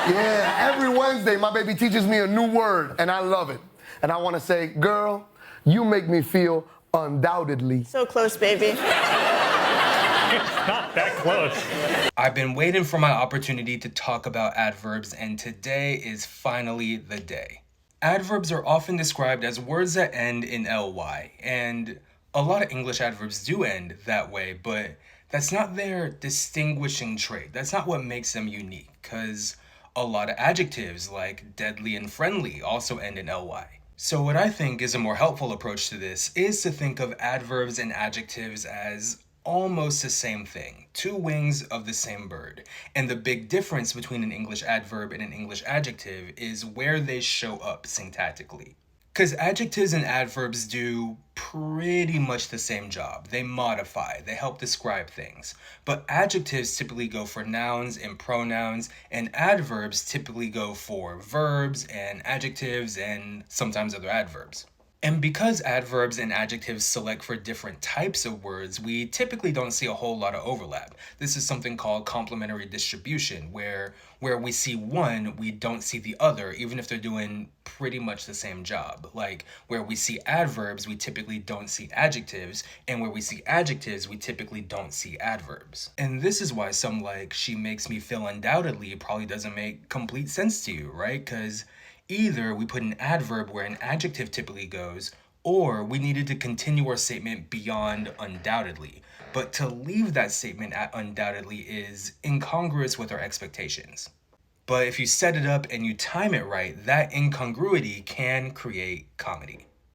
Yeah, every Wednesday, my baby teaches me a new word, and I love it. And I want to say, girl, you make me feel undoubtedly. So close, baby. It's not that close. I've been waiting for my opportunity to talk about adverbs, and today is finally the day. Adverbs are often described as words that end in ly, and a lot of English adverbs do end that way, but that's not their distinguishing trait. That's not what makes them unique, because a lot of adjectives like deadly and friendly also end in ly. So what I think is a more helpful approach to this is to think of adverbs and adjectives as almost the same thing, two wings of the same bird. And the big difference between an English adverb and an English adjective is where they show up syntactically. Because adjectives and adverbs do pretty much the same job. They modify, they help describe things. But adjectives typically go for nouns and pronouns, and adverbs typically go for verbs and adjectives and sometimes other adverbs. And because adverbs and adjectives select for different types of words, we typically don't see a whole lot of overlap. This is something called complementary distribution, where we see one, we don't see the other, even if they're doing pretty much the same job. Like, where we see adverbs, we typically don't see adjectives, and where we see adjectives, we typically don't see adverbs. And this is why some like, she makes me feel undoubtedly probably doesn't make complete sense to you, right? Because either we put an adverb where an adjective typically goes, or we needed to continue our statement beyond undoubtedly. But to leave that statement at undoubtedly is incongruous with our expectations. But if you set it up and you time it right, that incongruity can create comedy.